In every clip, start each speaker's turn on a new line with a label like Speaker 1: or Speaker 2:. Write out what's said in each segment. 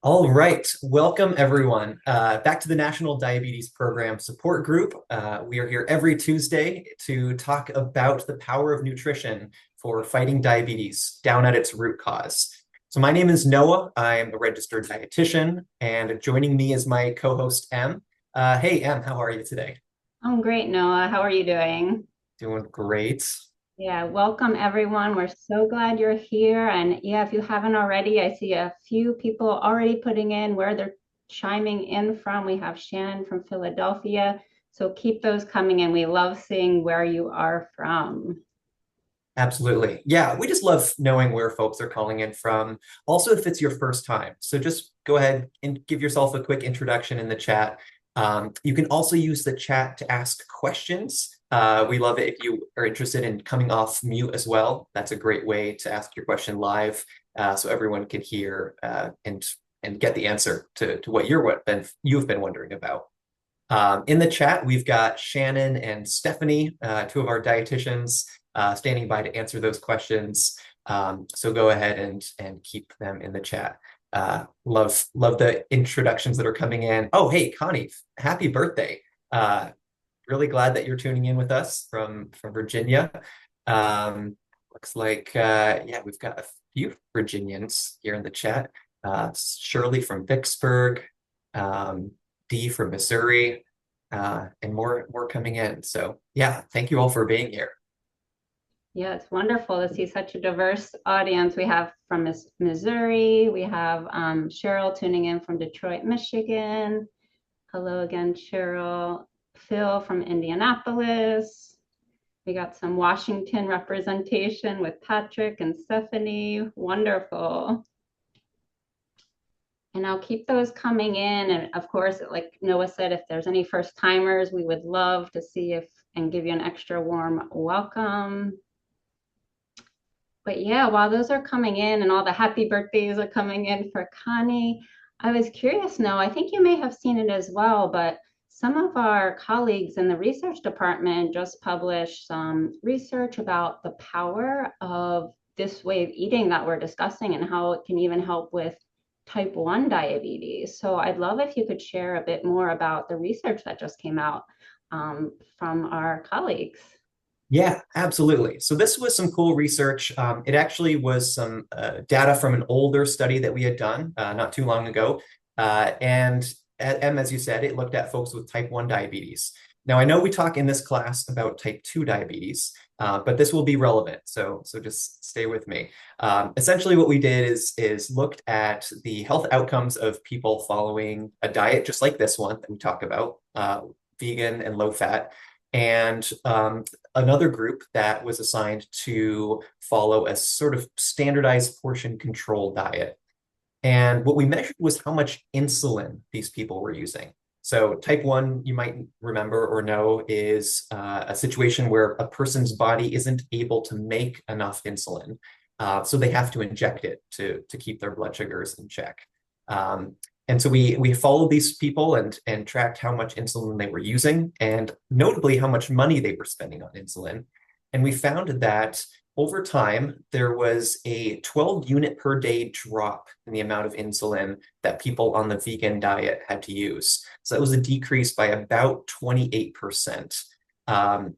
Speaker 1: All right, welcome everyone back to the National Diabetes Program Support Group. We are here every Tuesday to talk about the power of nutrition for fighting diabetes down at its root cause. So my name is Noah. I am a registered dietitian, and joining me is my co-host Em. Hey Em, how are you today?
Speaker 2: I'm great, Noah. How are you doing?
Speaker 1: Doing great.
Speaker 2: Yeah, welcome everyone. We're so glad you're here. And yeah, if you haven't already, I see a few people already putting in where they're chiming in from. We have Shannon from Philadelphia. So keep those coming in. We love seeing where you are from.
Speaker 1: Absolutely. Yeah, we just love knowing where folks are calling in from. Also, if it's your first time. So just go ahead and give yourself a quick introduction in the chat. You can also use the chat to ask questions. We love it if you are interested in coming off mute as well. That's a great way to ask your question live, so everyone can hear and get the answer to what you've been wondering about. In the chat, we've got Shannon and Stephanie, two of our dietitians, standing by to answer those questions. So go ahead and keep them in the chat. Love the introductions that are coming in. Oh, hey, Connie, happy birthday. Uh, really glad that you're tuning in with us from Virginia. Um, looks like yeah, we've got a few Virginians here in the chat. Shirley from Vicksburg, um, Dee from Missouri, and more coming in. So yeah, thank you all for being here.
Speaker 2: Yeah, it's wonderful to see such a diverse audience. We have from Missouri, we have Cheryl tuning in from Detroit, Michigan. Hello again, Cheryl. Phil from Indianapolis. We got some Washington representation with Patrick and Stephanie. Wonderful. And I'll keep those coming in. And of course, like Noah said, if there's any first timers, we would love to see if and give you an extra warm welcome. But yeah, while those are coming in and all the happy birthdays are coming in for Connie, I was curious, Noah, I think you may have seen it as well, but some of our colleagues in the research department just published some research about the power of this way of eating that we're discussing and how it can even help with type 1 diabetes. So I'd love if you could share a bit more about the research that just came out from our colleagues.
Speaker 1: Yeah, absolutely. So this was some cool research. It actually was some data from an older study that we had done not too long ago. And as you said, it looked at folks with type 1 diabetes. Now, I know we talk in this class about type 2 diabetes, but this will be relevant. So just stay with me. Essentially, what we did is looked at the health outcomes of people following a diet just like this one that we talk about, vegan and low fat. And another group that was assigned to follow a sort of standardized portion control diet. And what we measured was how much insulin these people were using. So, type 1, you might remember or know, is a situation where a person's body isn't able to make enough insulin. So, they have to inject it to keep their blood sugars in check. And so we followed these people and tracked how much insulin they were using and notably how much money they were spending on insulin. And we found that over time, there was a 12 unit per day drop in the amount of insulin that people on the vegan diet had to use. So that was a decrease by about 28%. Um,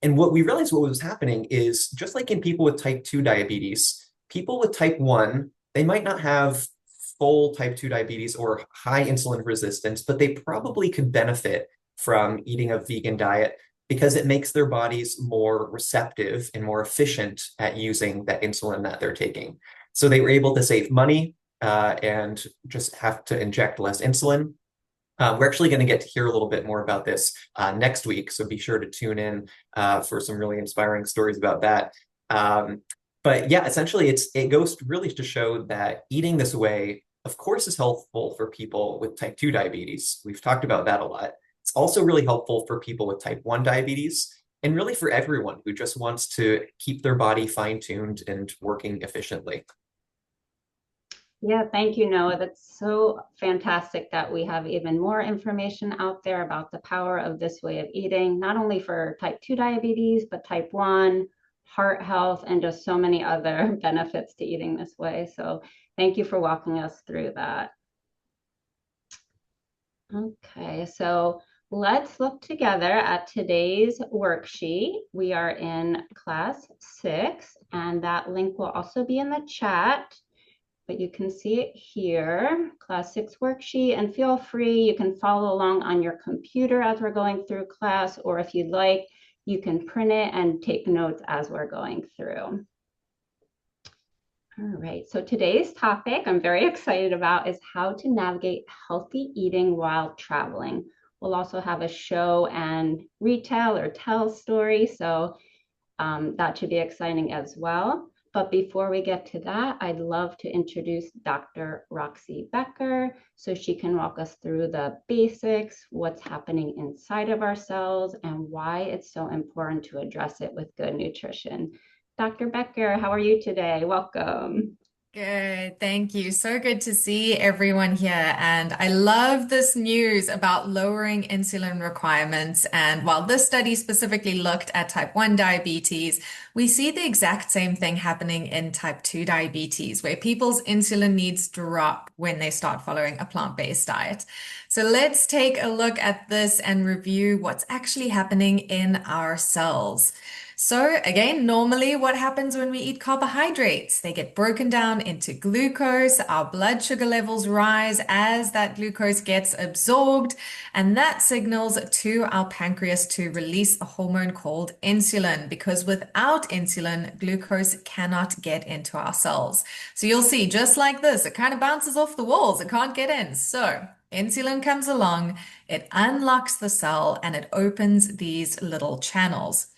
Speaker 1: and what we realized what was happening is just like in people with type 2 diabetes, people with type 1, they might not have full type 2 diabetes or high insulin resistance, but they probably could benefit from eating a vegan diet because it makes their bodies more receptive and more efficient at using that insulin that they're taking. So they were able to save money and just have to inject less insulin. We're actually going to get to hear a little bit more about this next week, so be sure to tune in for some really inspiring stories about that. Um, but yeah, essentially, it goes really to show that eating this way, of course, is helpful for people with type 2 diabetes. We've talked about that a lot. It's also really helpful for people with type 1 diabetes, and really for everyone who just wants to keep their body fine-tuned and working efficiently.
Speaker 2: Yeah, thank you, Noah. That's so fantastic that we have even more information out there about the power of this way of eating, not only for type 2 diabetes, but type 1, heart health, and just so many other benefits to eating this way. So thank you for walking us through that. Okay, so let's look together at today's worksheet. We are in class 6, and that link will also be in the chat, but you can see it here, class 6 worksheet, and feel free, you can follow along on your computer as we're going through class, or if you'd like, you can print it and take notes as we're going through. All right, so today's topic I'm very excited about is how to navigate healthy eating while traveling. We'll also have a show and retell or tell story, so that should be exciting as well. But before we get to that, I'd love to introduce Dr. Roxy Becker so she can walk us through the basics, what's happening inside of our cells, and why it's so important to address it with good nutrition. Dr. Becker, how are you today? Welcome.
Speaker 3: Good, thank you. So good to see everyone here. And I love this news about lowering insulin requirements. And while this study specifically looked at type 1 diabetes, we see the exact same thing happening in type 2 diabetes, where people's insulin needs drop when they start following a plant-based diet. So let's take a look at this and review what's actually happening in our cells. So again, normally what happens when we eat carbohydrates? They get broken down into glucose. Our blood sugar levels rise as that glucose gets absorbed, and that signals to our pancreas to release a hormone called insulin, because without insulin, glucose cannot get into our cells. So you'll see, just like this, it kind of bounces off the walls. It can't get in. So insulin comes along, it unlocks the cell, and it opens these little channels.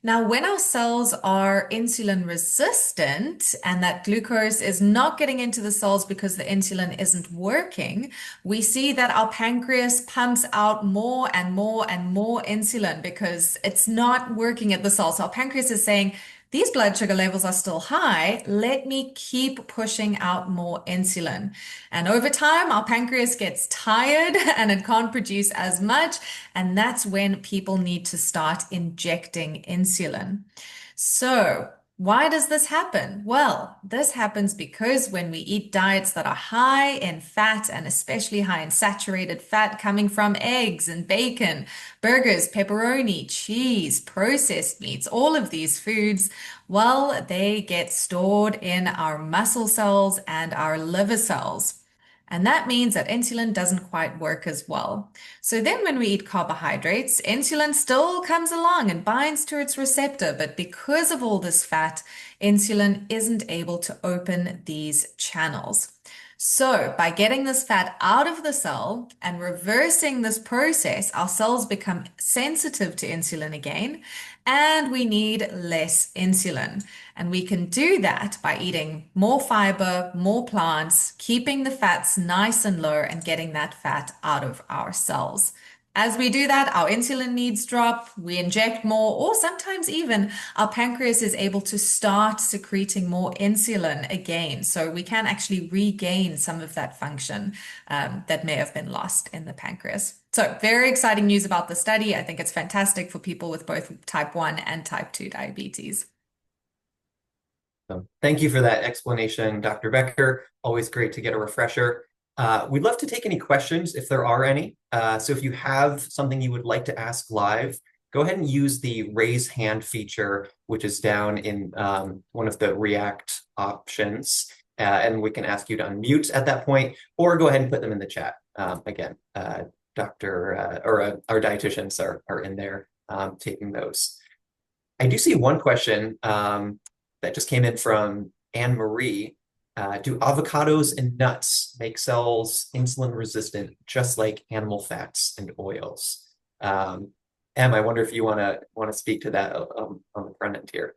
Speaker 3: Now, when our cells are insulin resistant and that glucose is not getting into the cells because the insulin isn't working, we see that our pancreas pumps out more and more and more insulin because it's not working at the cell. So our pancreas is saying, these blood sugar levels are still high. Let me keep pushing out more insulin. And over time, our pancreas gets tired and it can't produce as much. And that's when people need to start injecting insulin. So, why does this happen? Well, this happens because when we eat diets that are high in fat and especially high in saturated fat coming from eggs and bacon, burgers, pepperoni, cheese, processed meats, all of these foods, well, they get stored in our muscle cells and our liver cells. And that means that insulin doesn't quite work as well. So then when we eat carbohydrates, insulin still comes along and binds to its receptor, but because of all this fat, insulin isn't able to open these channels. So by getting this fat out of the cell and reversing this process, our cells become sensitive to insulin again, and we need less insulin. And we can do that by eating more fiber, more plants, keeping the fats nice and low, and getting that fat out of our cells. As we do that, our insulin needs drop, we inject more, or sometimes even our pancreas is able to start secreting more insulin again. So we can actually regain some of that function that may have been lost in the pancreas. So very exciting news about the study. I think it's fantastic for people with both type 1 and type 2 diabetes.
Speaker 1: So thank you for that explanation, Dr. Becker. Always great to get a refresher. We'd love to take any questions if there are any. So if you have something you would like to ask live, go ahead and use the raise hand feature, which is down in one of the React options. And we can ask you to unmute at that point, or go ahead and put them in the chat. Again, our dietitians are in there taking those. I do see one question that just came in from Anne Marie. Do avocados and nuts make cells insulin resistant, just like animal fats and oils? Em, I wonder if you want to speak to that on the front end here.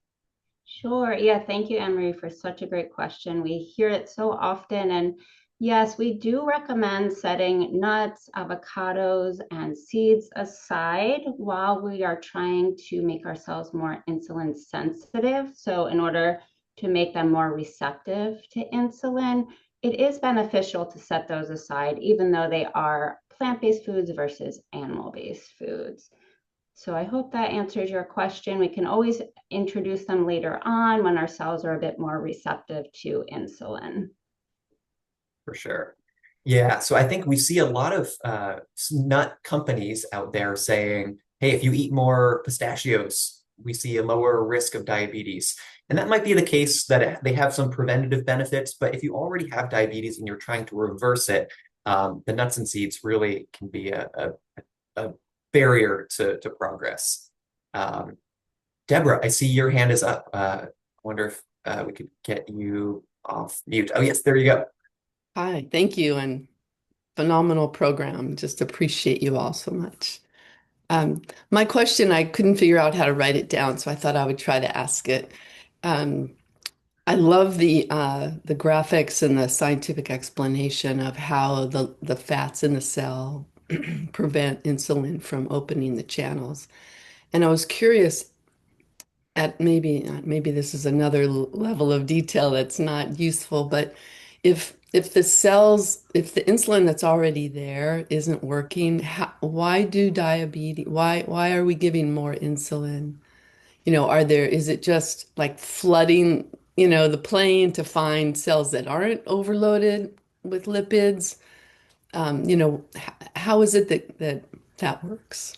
Speaker 2: Sure. Yeah. Thank you, Emery, for such a great question. We hear it so often. And yes, we do recommend setting nuts, avocados, and seeds aside while we are trying to make our cells more insulin sensitive. So in order to make them more receptive to insulin, it is beneficial to set those aside, even though they are plant-based foods versus animal-based foods. So I hope that answers your question. We can always introduce them later on when our cells are a bit more receptive to insulin.
Speaker 1: For sure. Yeah, so I think we see a lot of nut companies out there saying, hey, if you eat more pistachios, we see a lower risk of diabetes. And that might be the case that they have some preventative benefits, but if you already have diabetes and you're trying to reverse it, the nuts and seeds really can be a barrier to progress. Um, Deborah, I see your hand is up. I wonder if we could get you off mute. Oh, yes, there you go.
Speaker 4: Hi, thank you, and phenomenal program. Just appreciate you all so much. My question, I couldn't figure out how to write it down, so I thought I would try to ask it. Um, I love the graphics and the scientific explanation of how the fats in the cell prevent insulin from opening the channels. And I was curious at maybe this is another level of detail that's not useful, but if the cells, if the insulin that's already there isn't working, why do diabetes, why are we giving more insulin? Is it just like flooding, the plane to find cells that aren't overloaded with lipids? How is it that works?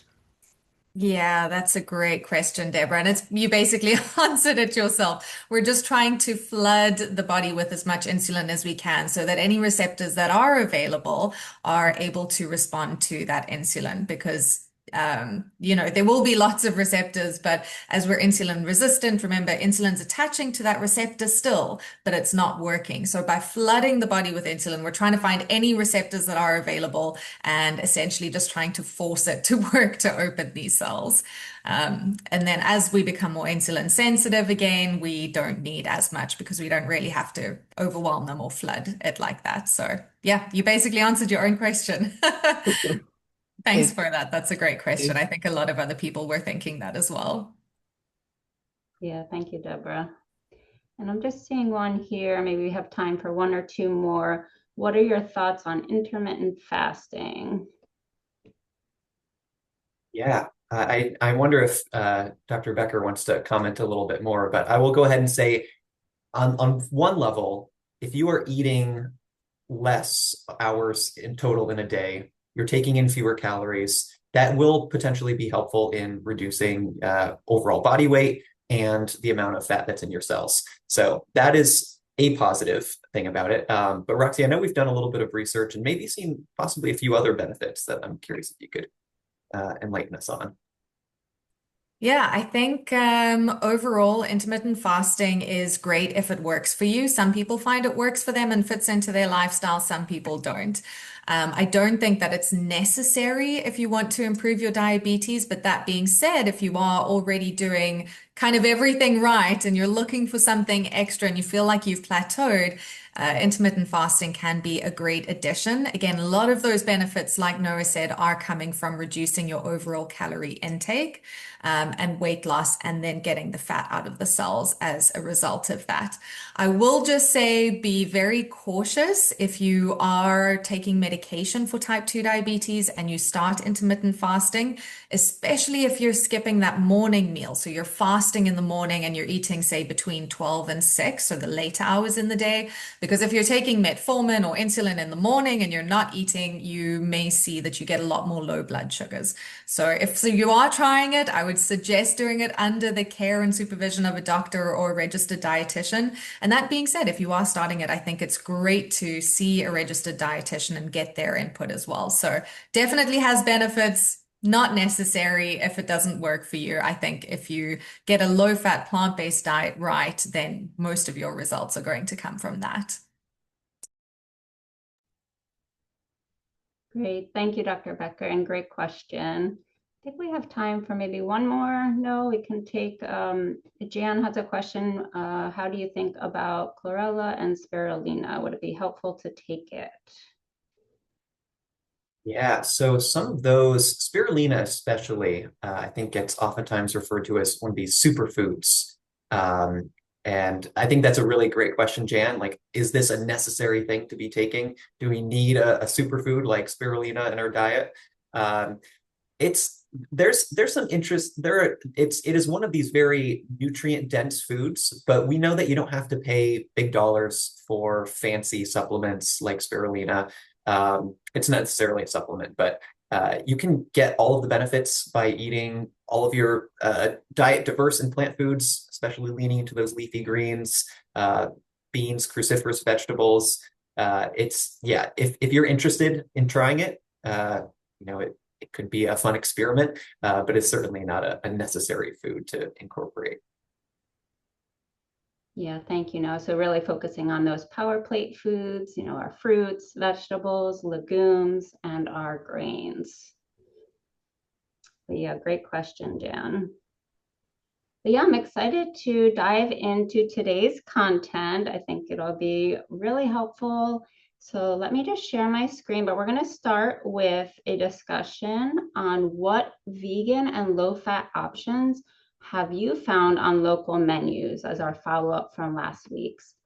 Speaker 3: Yeah, that's a great question, Deborah. And you basically answered it yourself. We're just trying to flood the body with as much insulin as we can so that any receptors that are available are able to respond to that insulin because there will be lots of receptors, but as we're insulin resistant, remember, insulin's attaching to that receptor still, but it's not working. So by flooding the body with insulin, we're trying to find any receptors that are available and essentially just trying to force it to work to open these cells. And then as we become more insulin sensitive again, we don't need as much because we don't really have to overwhelm them or flood it like that. So yeah, you basically answered your own question. Thanks
Speaker 4: Okay.
Speaker 3: for that. That's a great question. I think a lot of other people were thinking that as well.
Speaker 2: Yeah, thank you, Deborah. And I'm just seeing one here. Maybe we have time for one or two more. What are your thoughts on intermittent fasting?
Speaker 1: Yeah, I wonder if Dr. Becker wants to comment a little bit more, but I will go ahead and say on one level, if you are eating less hours in total in a day, you're taking in fewer calories, that will potentially be helpful in reducing overall body weight and the amount of fat that's in your cells. So that is a positive thing about it. But Roxy, I know we've done a little bit of research and maybe seen possibly a few other benefits that I'm curious if you could enlighten us on.
Speaker 3: Yeah, I think overall, intermittent fasting is great if it works for you. Some people find it works for them and fits into their lifestyle, some people don't. I don't think that it's necessary if you want to improve your diabetes, but that being said, if you are already doing kind of everything right and you're looking for something extra and you feel like you've plateaued, intermittent fasting can be a great addition. Again, a lot of those benefits, like Noah said, are coming from reducing your overall calorie intake and weight loss, and then getting the fat out of the cells as a result of that. I will just say be very cautious if you are taking medication for type 2 diabetes and you start intermittent fasting, especially if you're skipping that morning meal. So you're fasting in the morning and you're eating, say, between 12 and 6, so the later hours in the day. Because if you're taking metformin or insulin in the morning and you're not eating, you may see that you get a lot more low blood sugars. So if you are trying it, I would suggest doing it under the care and supervision of a doctor or a registered dietitian. And that being said, if you are starting it, I think it's great to see a registered dietitian and get their input as well. So definitely has benefits. Not necessary if it doesn't work for you. I think if you get a low-fat plant-based diet right, then most of your results are going to come from that.
Speaker 2: Great. Thank you, Dr. Becker, and great question. I think we have time for maybe one more. No, we can take, Jan has a question. How do you think about chlorella and spirulina? Would it be helpful to take it?
Speaker 1: Yeah, so some of those, spirulina especially, I think gets oftentimes referred to as one of these superfoods. Um, and I think that's a really great question, Jan. Like, is this a necessary thing to be taking? Do we need a superfood like spirulina in our diet? Um, it's there's some interest there. It is one of these very nutrient dense foods, but we know that you don't have to pay big dollars for fancy supplements like spirulina. It's not necessarily a supplement, but you can get all of the benefits by eating all of your diet diverse in plant foods, especially leaning into those leafy greens, beans, cruciferous vegetables. Yeah, if you're interested in trying it, it could be a fun experiment, but it's certainly not a necessary food to incorporate.
Speaker 2: Yeah, thank you. No, so really focusing on those power plate foods, our fruits, vegetables, legumes, and our grains. But yeah, great question, Jan. But yeah, I'm excited to dive into today's content. I think it'll be really helpful. So let me just share my screen, but we're going to start with a discussion on what vegan and low-fat options have you found on local menus as our follow-up from last week's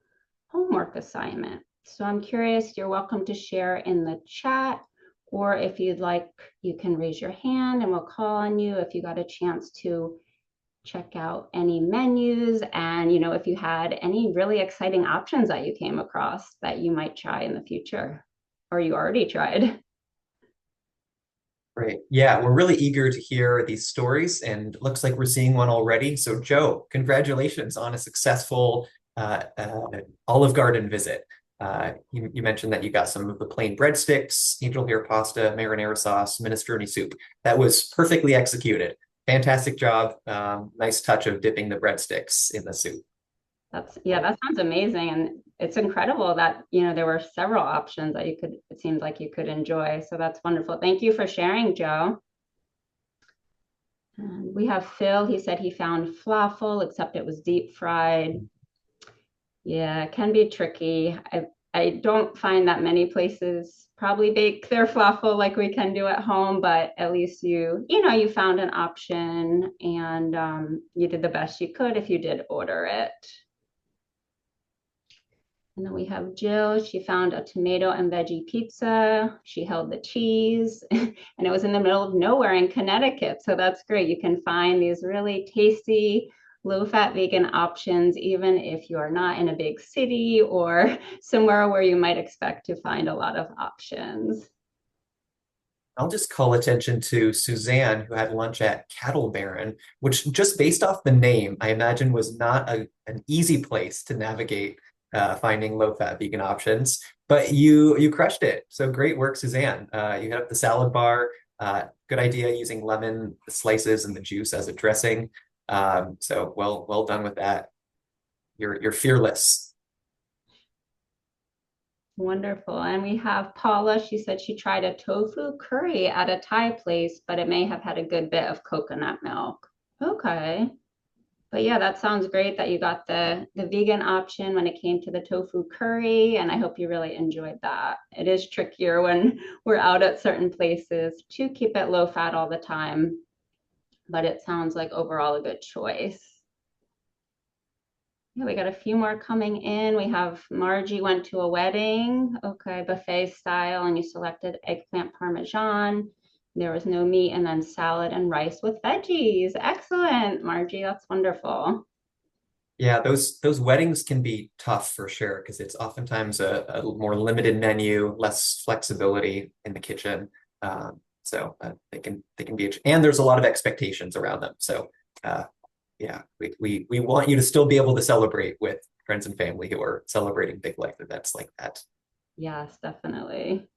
Speaker 2: homework assignment. So I'm curious, you're welcome to share in the chat, or if you'd like, you can raise your hand and we'll call on you if you got a chance to check out any menus, and if you had any really exciting options that you came across that you might try in the future or you already tried.
Speaker 1: Great. Yeah, we're really eager to hear these stories, and it looks like we're seeing one already. So, Joe, congratulations on a successful Olive Garden visit. You mentioned that you got some of the plain breadsticks, angel hair pasta, marinara sauce, minestrone soup. That was perfectly executed. Fantastic job. Nice touch of dipping the breadsticks in the soup.
Speaker 2: That sounds amazing. And it's incredible that, there were several options that it seems like you could enjoy. So that's wonderful. Thank you for sharing, Joe. And we have Phil. He said he found falafel, except it was deep fried. Yeah, it can be tricky. I don't find that many places probably bake their falafel like we can do at home, but at least you found an option, and you did the best you could if you did order it. And then we have Jill. She found a tomato and veggie pizza. She held the cheese, and it was in the middle of nowhere in Connecticut. So that's great. You can find these really tasty, low-fat vegan options, even if you are not in a big city or somewhere where you might expect to find a lot of options.
Speaker 1: I'll just call attention to Suzanne, who had lunch at Cattle Baron, which just based off the name, I imagine was not an easy place to navigate finding low-fat vegan options. But you crushed it. So great work, Suzanne. You hit up the salad bar. Good idea using lemon slices and the juice as a dressing. So well done with that. You're fearless.
Speaker 2: Wonderful. And we have Paula. She said she tried a tofu curry at a Thai place, but it may have had a good bit of coconut milk. Okay. But yeah, that sounds great that you got the vegan option when it came to the tofu curry, and I hope you really enjoyed that. It is trickier when we're out at certain places to keep it low fat all the time, but it sounds like overall a good choice. Yeah, we got a few more coming in. We have Margie went to a wedding, okay, buffet style, and you selected eggplant parmesan. There was no meat, and then salad and rice with veggies. Excellent, Margie. That's wonderful.
Speaker 1: Yeah, those weddings can be tough for sure because it's oftentimes a more limited menu, less flexibility in the kitchen. They can be, and there's a lot of expectations around them. So yeah, we want you to still be able to celebrate with friends and family who are celebrating big life events like that.
Speaker 2: Yes, definitely.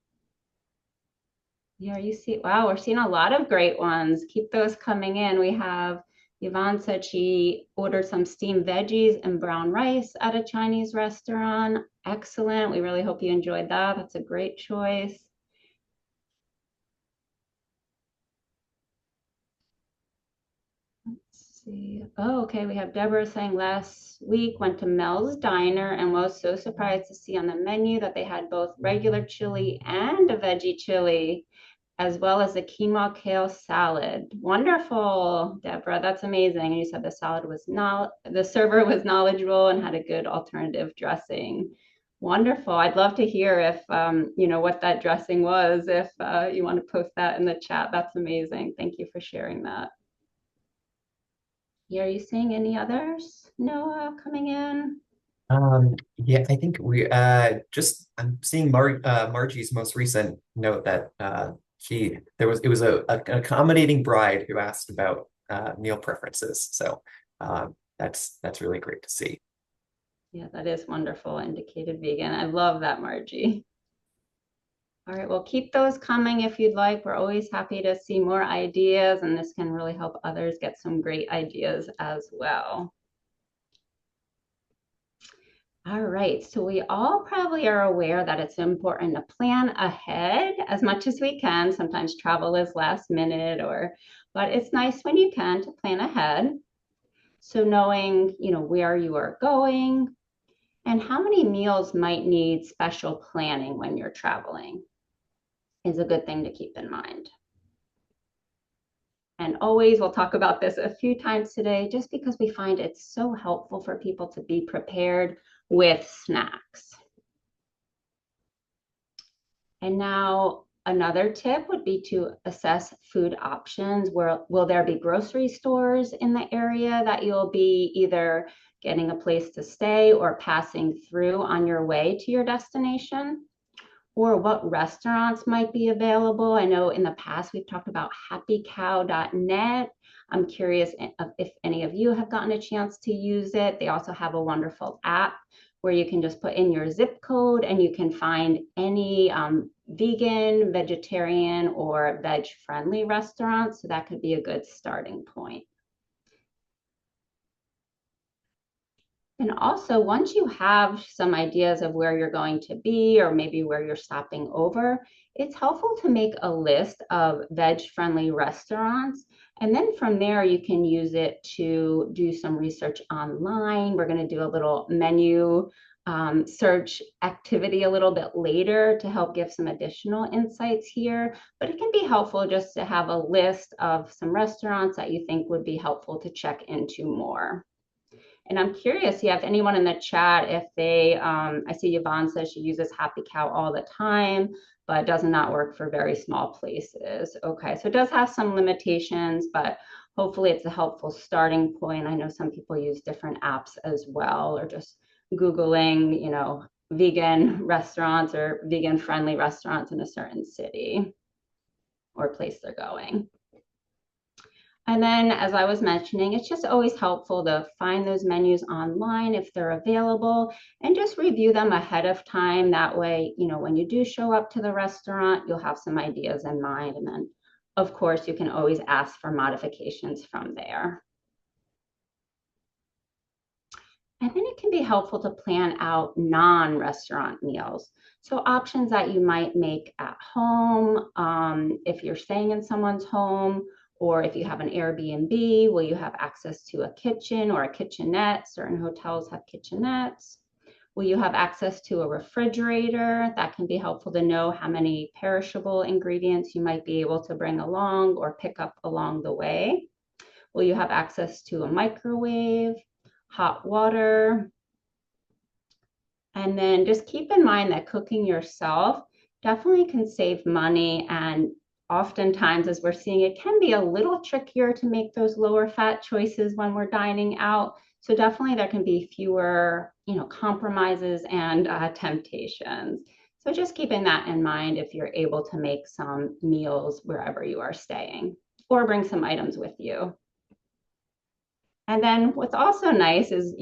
Speaker 2: Yeah, wow, we're seeing a lot of great ones. Keep those coming in. We have Yvonne said she ordered some steamed veggies and brown rice at a Chinese restaurant. Excellent. We really hope you enjoyed that. That's a great choice. Let's see. Oh, okay. We have Deborah saying last week went to Mel's Diner and was so surprised to see on the menu that they had both regular chili and a veggie chili, as well as a quinoa kale salad. Wonderful, Deborah. That's amazing. And you said the server was knowledgeable and had a good alternative dressing. Wonderful. I'd love to hear if what that dressing was. If you want to post that in the chat, that's amazing. Thank you for sharing that. Yeah, are you seeing any others, Noah, coming in?
Speaker 1: Yeah, I think I'm seeing Margie's most recent note that it was an accommodating bride who asked about meal preferences. So that's really great to see.
Speaker 2: Yeah, that is wonderful. Indicated vegan. I love that, Margie. All right, well, keep those coming if you'd like. We're always happy to see more ideas, and this can really help others get some great ideas as well. All right, so we all probably are aware that it's important to plan ahead as much as we can. Sometimes travel is last minute but it's nice when you can to plan ahead. So knowing, where you are going and how many meals might need special planning when you're traveling is a good thing to keep in mind. And always, we'll talk about this a few times today, just because we find it's so helpful for people to be prepared with snacks. And now another tip would be to assess food options. Will there be grocery stores in the area that you'll be either getting a place to stay or passing through on your way to your destination? Or what restaurants might be available. I know in the past we've talked about happycow.net. I'm curious if any of you have gotten a chance to use it. They also have a wonderful app where you can just put in your zip code and you can find any vegan, vegetarian, or veg-friendly restaurants. So that could be a good starting point. And also, once you have some ideas of where you're going to be or maybe where you're stopping over, it's helpful to make a list of veg-friendly restaurants. And then from there, you can use it to do some research online. We're going to do a little menu search activity a little bit later to help give some additional insights here. But it can be helpful just to have a list of some restaurants that you think would be helpful to check into more. And I'm curious, you have anyone in the chat if I see Yvonne says she uses Happy Cow all the time, but does not work for very small places. Okay, so it does have some limitations, but hopefully it's a helpful starting point. I know some people use different apps as well, or just Googling, vegan restaurants or vegan friendly restaurants in a certain city or place they're going. And then, as I was mentioning, it's just always helpful to find those menus online if they're available and just review them ahead of time. That way, when you do show up to the restaurant, you'll have some ideas in mind. And then, of course, you can always ask for modifications from there. And then it can be helpful to plan out non-restaurant meals. So options that you might make at home, if you're staying in someone's home, or if you have an Airbnb, will you have access to a kitchen or a kitchenette? Certain hotels have kitchenettes. Will you have access to a refrigerator? That can be helpful to know how many perishable ingredients you might be able to bring along or pick up along the way. Will you have access to a microwave, hot water? And then just keep in mind that cooking yourself definitely can save money, and oftentimes, as we're seeing, it can be a little trickier to make those lower fat choices when we're dining out. So definitely there can be fewer, compromises and temptations. So just keeping that in mind if you're able to make some meals wherever you are staying or bring some items with you. And then what's also nice is,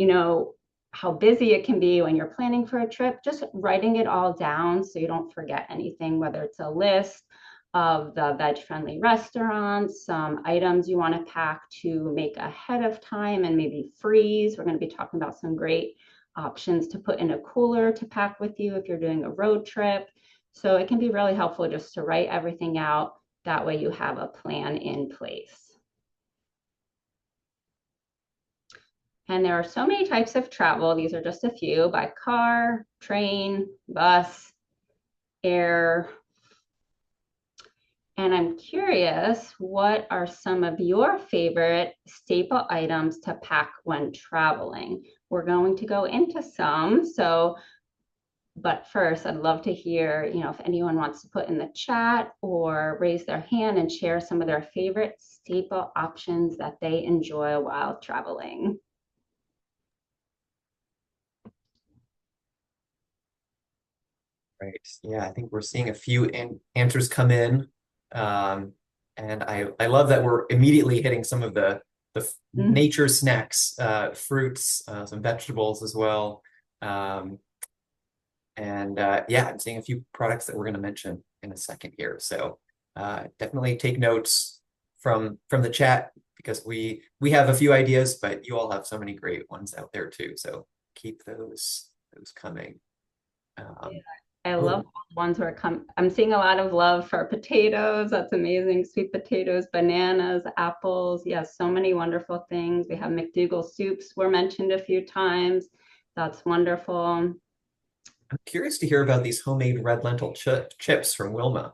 Speaker 2: how busy it can be when you're planning for a trip, just writing it all down so you don't forget anything, whether it's a list of the veg-friendly restaurants, some items you want to pack to make ahead of time and maybe freeze. We're going to be talking about some great options to put in a cooler to pack with you if you're doing a road trip. So it can be really helpful just to write everything out. That way you have a plan in place. And there are so many types of travel. These are just a few: by car, train, bus, air. And I'm curious, what are some of your favorite staple items to pack when traveling? We're going to go into some. But first, I'd love to hear, if anyone wants to put in the chat or raise their hand and share some of their favorite staple options that they enjoy while traveling.
Speaker 1: Right. Yeah, I think we're seeing a few answers come in. Um, and I love that we're immediately hitting some of the
Speaker 2: Mhm.
Speaker 1: nature snacks, fruits, some vegetables as well. Um, and yeah, I'm seeing a few products that we're going to mention in a second here. So definitely take notes from the chat because we have a few ideas, but you all have so many great ones out there too. So keep those coming.
Speaker 2: Yeah,
Speaker 1: Um,
Speaker 2: I love
Speaker 1: oh,
Speaker 2: all the ones where I'm seeing a lot of love for potatoes. That's amazing. Sweet potatoes, bananas, apples. Yes, so many wonderful things. We have McDougall soups were mentioned a few times. That's wonderful.
Speaker 1: I'm curious to hear about these homemade red lentil chips from Wilma.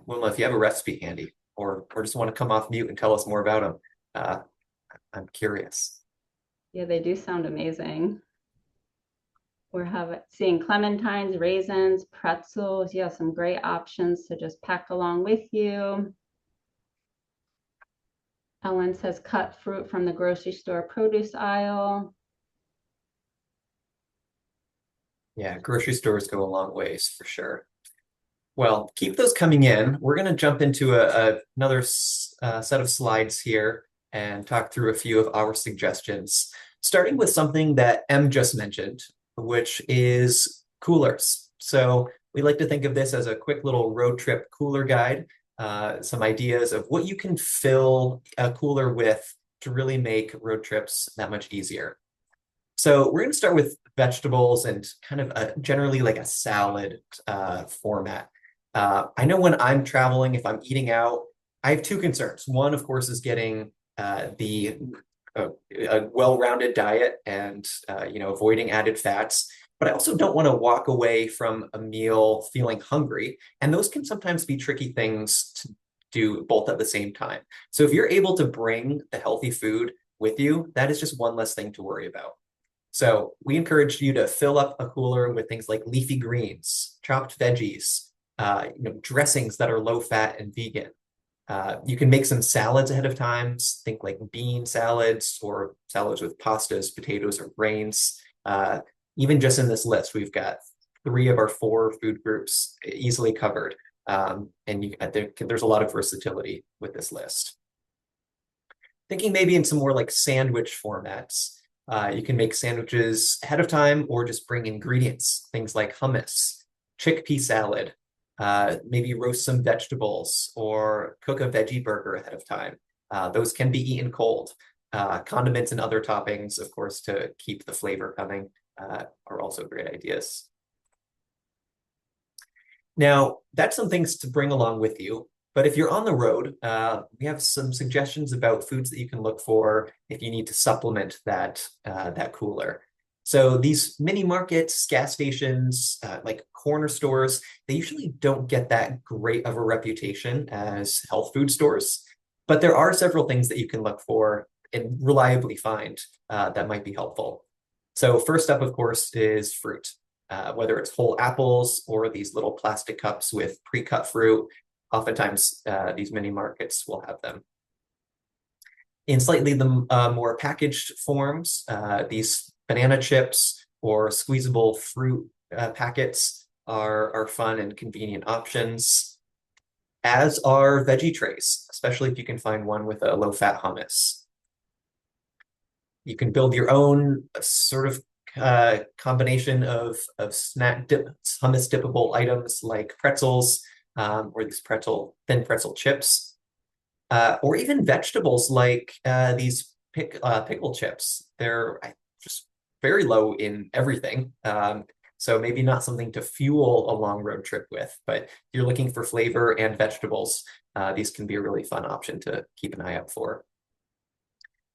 Speaker 1: Wilma, if you have a recipe handy, or just want to come off mute and tell us more about them, uh, I'm curious.
Speaker 2: Yeah, they do sound amazing. Seeing clementines, raisins, pretzels. Yeah, some great options to just pack along with you. Ellen says cut fruit from the grocery store produce aisle.
Speaker 1: Yeah, grocery stores go a long ways for sure. Well, keep those coming in. We're going to jump into another set of slides here and talk through a few of our suggestions, starting with something that Em just mentioned, which is coolers. So we like to think of this as a quick little road trip cooler guide, some ideas of what you can fill a cooler with to really make road trips that much easier. So we're going to start with vegetables and kind of generally like a salad format. I know when I'm traveling, if I'm eating out, I have two concerns. One, of course, is getting the a well-rounded diet and avoiding added fats. But I also don't want to walk away from a meal feeling hungry, and those can sometimes be tricky things to do both at the same time. So if you're able to bring the healthy food with you, that is just one less thing to worry about. So we encourage you to fill up a cooler with things like leafy greens, chopped veggies, dressings that are low fat and vegan. You can make some salads ahead of time. Think like bean salads or salads with pastas, potatoes, or grains. Even just in this list, we've got three of our four food groups easily covered. There's a lot of versatility with this list. Thinking maybe in some more like sandwich formats. You can make sandwiches ahead of time or just bring ingredients, things like hummus, chickpea salad, maybe roast some vegetables or cook a veggie burger ahead of time. Those can be eaten cold. Condiments and other toppings, of course, to keep the flavor coming, are also great ideas. Now, that's some things to bring along with you. But if you're on the road, we have some suggestions about foods that you can look for if you need to supplement that cooler. So these mini markets, gas stations, like corner stores, they usually don't get that great of a reputation as health food stores. But there are several things that you can look for and reliably find that might be helpful. So first up, of course, is fruit. Whether it's whole apples or these little plastic cups with pre-cut fruit. Oftentimes, these mini markets will have them. In slightly the more packaged forms, these banana chips or squeezable fruit packets are fun and convenient options, as are veggie trays, especially if you can find one with a low-fat hummus. You can build your own sort of combination of snack dip, hummus dippable items like pretzels or these thin pretzel chips, or even vegetables like these pickle chips. They're just very low in everything. So maybe not something to fuel a long road trip with, but if you're looking for flavor and vegetables, these can be a really fun option to keep an eye out for.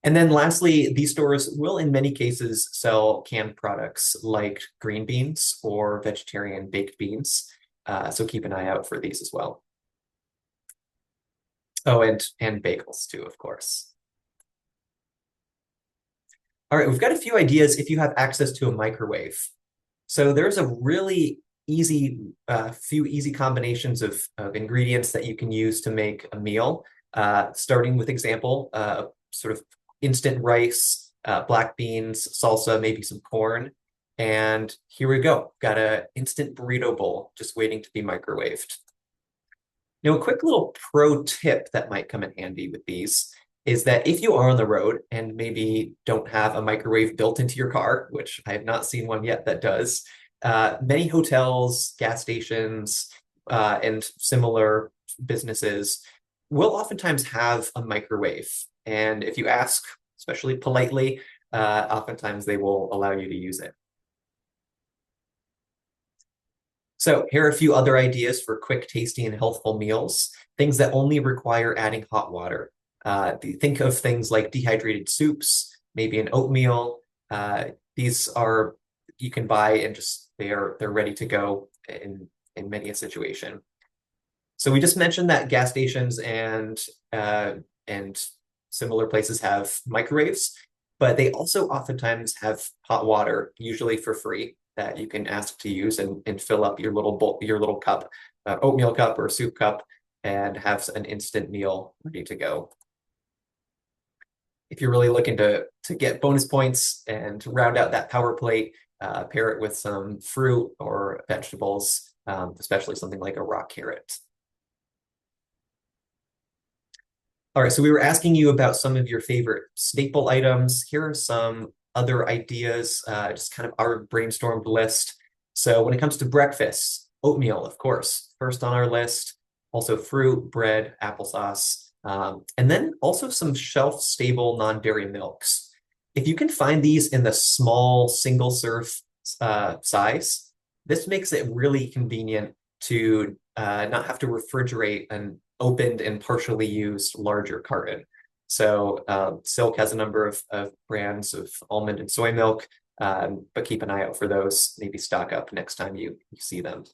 Speaker 1: And then lastly, these stores will in many cases sell canned products like green beans or vegetarian baked beans. So keep an eye out for these as well. Oh, and bagels too, of course. All right, we've got a few ideas if you have access to a microwave. So there's a really few easy combinations of ingredients that you can use to make a meal. Starting with example, sort of instant rice, black beans, salsa, maybe some corn. And here we go. Got an instant burrito bowl just waiting to be microwaved. Now, a quick little pro tip that might come in handy with these is that if you are on the road and maybe don't have a microwave built into your car, which I have not seen one yet that does, many hotels, gas stations, and similar businesses will oftentimes have a microwave. And if you ask, especially politely, oftentimes they will allow you to use it. So here are a few other ideas for quick, tasty, and healthful meals, things that only require adding hot water. Think of things like dehydrated soups, maybe an oatmeal. These are you can buy and just they're ready to go in many a situation. So we just mentioned that gas stations and similar places have microwaves, but they also oftentimes have hot water, usually for free, that you can ask to use and fill up your little bowl, your little cup, oatmeal cup or soup cup, and have an instant meal ready to go. If you're really looking to get bonus points and to round out that power plate, pair it with some fruit or vegetables, especially something like a raw carrot. All right, so we were asking you about some of your favorite staple items. Here are some other ideas, just kind of our brainstormed list. So when it comes to breakfast, oatmeal, of course, first on our list. Also fruit, bread, applesauce, and then also some shelf-stable non-dairy milks. If you can find these in the small single-serve size, this makes it really convenient to not have to refrigerate an opened and partially used larger carton. So Silk has a number of brands of almond and soy milk, but keep an eye out for those. Maybe stock up next time you see them.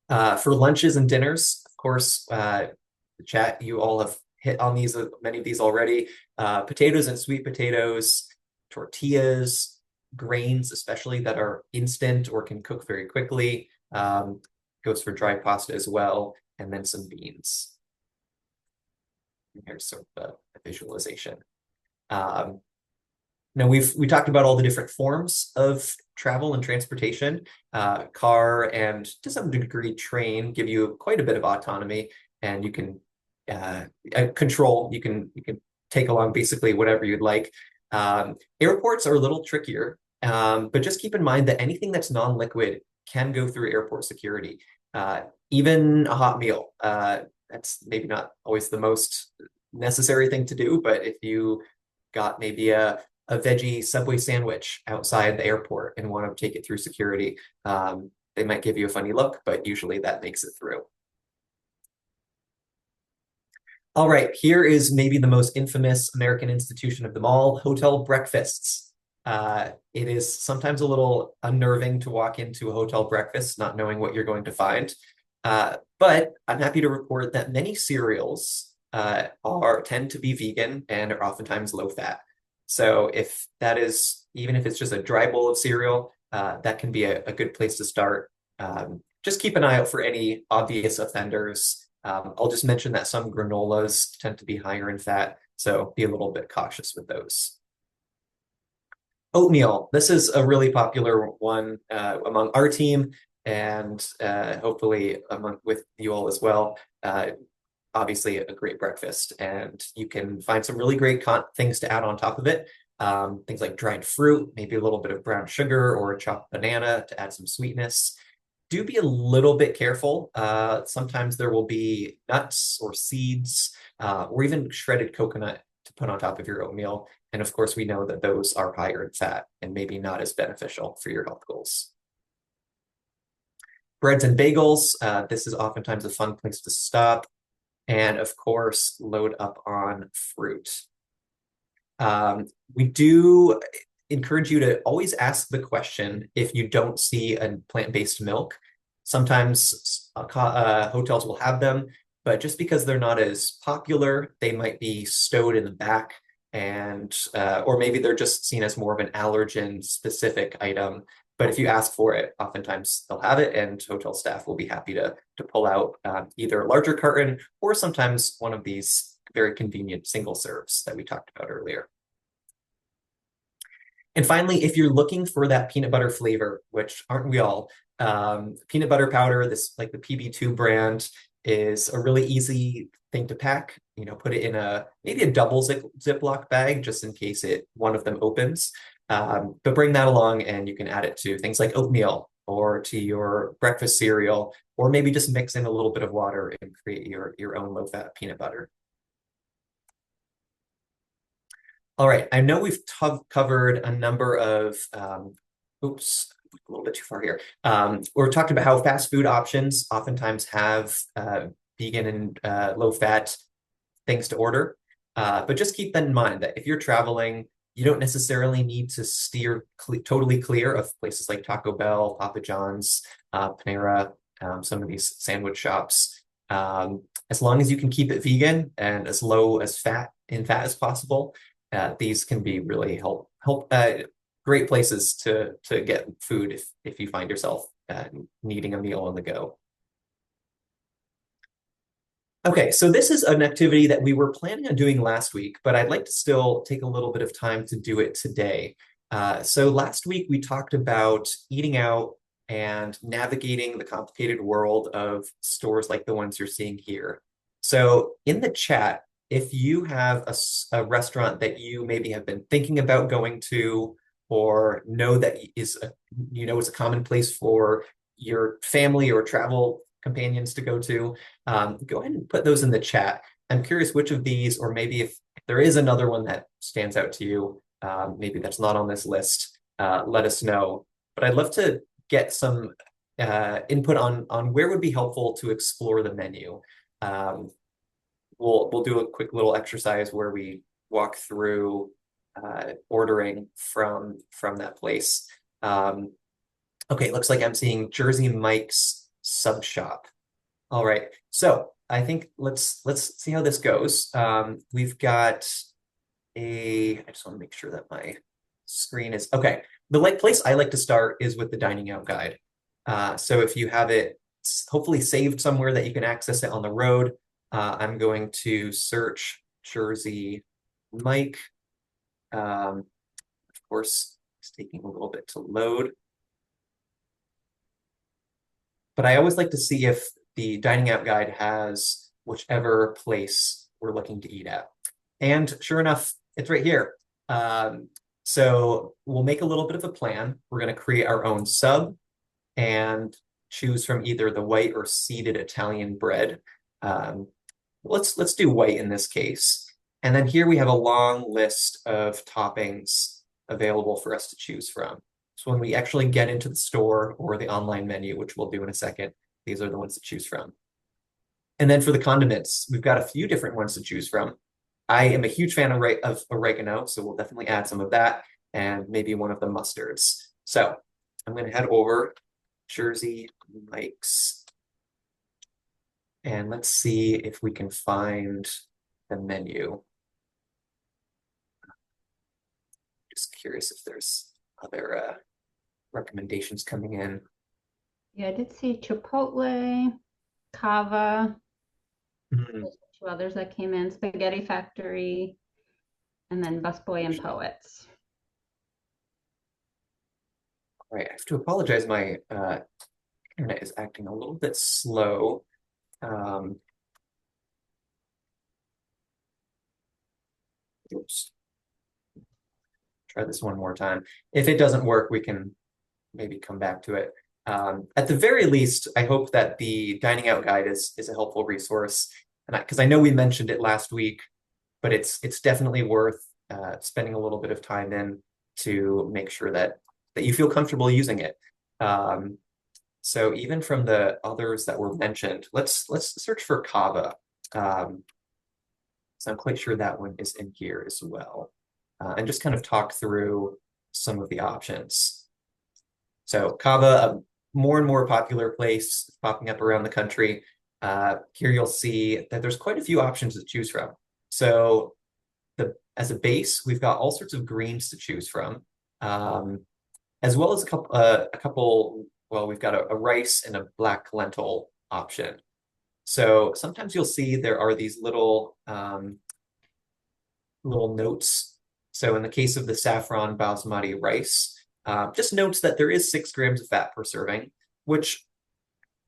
Speaker 1: For lunches and dinners, of course, the chat, you all have hit on these, many of these already. Potatoes and sweet potatoes, tortillas, grains, especially that are instant or can cook very quickly. Goes for dry pasta as well, and then some beans. And here's sort of a visualization. Now we talked about all the different forms of travel and transportation. Car and to some degree train give you quite a bit of autonomy, and you can control. You can take along basically whatever you'd like. Airports are a little trickier, but just keep in mind that anything that's non-liquid can go through airport security. Even a hot meal. That's maybe not always the most necessary thing to do, but if you got maybe a veggie Subway sandwich outside the airport and want to take it through security, they might give you a funny look, but usually that makes it through. All right, here is maybe the most infamous American institution of them all, hotel breakfasts. It is sometimes a little unnerving to walk into a hotel breakfast not knowing what you're going to find. But I'm happy to report that many cereals tend to be vegan and are oftentimes low fat. So if that is, even if it's just a dry bowl of cereal, that can be a good place to start. Just keep an eye out for any obvious offenders. I'll just mention that some granolas tend to be higher in fat, so be a little bit cautious with those. Oatmeal. This is a really popular one among our team and hopefully with you all as well. Obviously a great breakfast, and you can find some really great things to add on top of it. Things like dried fruit, maybe a little bit of brown sugar or a chopped banana to add some sweetness. Do be a little bit careful. Sometimes there will be nuts or seeds or even shredded coconut to put on top of your oatmeal. And of course, we know that those are higher in fat and maybe not as beneficial for your health goals. Breads and bagels. This is oftentimes a fun place to stop. And of course, load up on fruit. We do encourage you to always ask the question if you don't see a plant-based milk. Sometimes hotels will have them, but just because they're not as popular, they might be stowed in the back, and or maybe they're just seen as more of an allergen-specific item. But if you ask for it, oftentimes they'll have it, and hotel staff will be happy to pull out either a larger carton or sometimes one of these very convenient single serves that we talked about earlier. And finally, if you're looking for that peanut butter flavor, which aren't we all, peanut butter powder, this like the PB2 brand, is a really easy thing to pack. Put it in maybe a double Ziploc bag just in case one of them opens. But bring that along and you can add it to things like oatmeal or to your breakfast cereal, or maybe just mix in a little bit of water and create your own low-fat peanut butter. All right, I know we've covered a number of, oops, a little bit too far here. We're talking about how fast food options oftentimes have vegan and low-fat things to order. But just keep that in mind that if you're traveling, you don't necessarily need to steer totally clear of places like Taco Bell, Papa John's, Panera, some of these sandwich shops. As long as you can keep it vegan and as low as fat as possible, these can be really great places to get food if you find yourself needing a meal on the go. Okay, so this is an activity that we were planning on doing last week, but I'd like to still take a little bit of time to do it today. So last week we talked about eating out and navigating the complicated world of stores like the ones you're seeing here. So in the chat, if you have a restaurant that you maybe have been thinking about going to, or know that is a common place for your family or travel companions to go to, go ahead and put those in the chat. I'm curious which of these, or maybe if there is another one that stands out to you, maybe that's not on this list, let us know. But I'd love to get some input on where would be helpful to explore the menu. We'll do a quick little exercise where we walk through ordering from that place. Okay, looks like I'm seeing Jersey Mike's Sub Shop. All right, so I think let's see how this goes. We've got I just want to make sure that my screen is okay. The place I like to start is with the dining out guide. So if you have it hopefully saved somewhere that you can access it on the road, I'm going to search Jersey Mike. Of course, it's taking a little bit to load. But I always like to see if the dining out guide has whichever place we're looking to eat at. And sure enough, it's right here. So we'll make a little bit of a plan. We're going to create our own sub and choose from either the white or seeded Italian bread. Let's do white in this case. And then here we have a long list of toppings available for us to choose from. So when we actually get into the store or the online menu, which we'll do in a second, these are the ones to choose from. And then for the condiments, we've got a few different ones to choose from. I am a huge fan of oregano, so we'll definitely add some of that and maybe one of the mustards. So I'm going to head over Jersey Mike's and let's see if we can find the menu. Just curious if there's other recommendations coming in.
Speaker 2: Yeah, I did see Chipotle, Cava. There's two others that came in, Spaghetti Factory, and then Busboy and Poets.
Speaker 1: All right, I have to apologize. My internet is acting a little bit slow. Oops. Try this one more time. If it doesn't work, we can maybe come back to it. At the very least, I hope that the dining out guide is a helpful resource, and because I know we mentioned it last week, but it's definitely worth spending a little bit of time in to make sure that you feel comfortable using it. So even from the others that were mentioned, let's search for Cava. So I'm quite sure that one is in here as well, and just kind of talk through some of the options. So Cava, a more and more popular place popping up around the country. Here you'll see that there's quite a few options to choose from. So as a base, we've got all sorts of greens to choose from, as well as a couple. Well, we've got a rice and a black lentil option. So sometimes you'll see there are these little notes So in the case of the saffron basmati rice, just notes that there is 6 grams of fat per serving, which,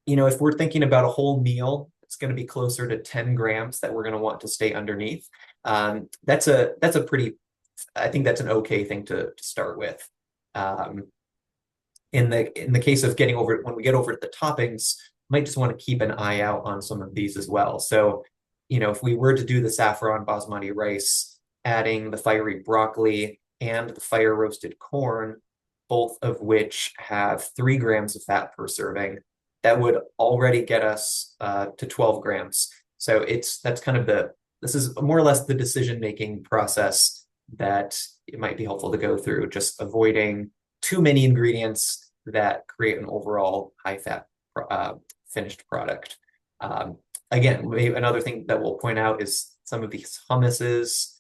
Speaker 1: if we're thinking about a whole meal, it's going to be closer to 10 grams that we're going to want to stay underneath. That's a pretty, I think that's an okay thing to start with. In the case of when we get over to the toppings, might just want to keep an eye out on some of these as well. So, if we were to do the saffron basmati rice, adding the fiery broccoli and the fire roasted corn, both of which have 3 grams of fat per serving, that would already get us to 12 grams. So that's kind of this is more or less the decision-making process that it might be helpful to go through, just avoiding too many ingredients that create an overall high-fat finished product. Again, maybe another thing that we'll point out is some of these hummuses,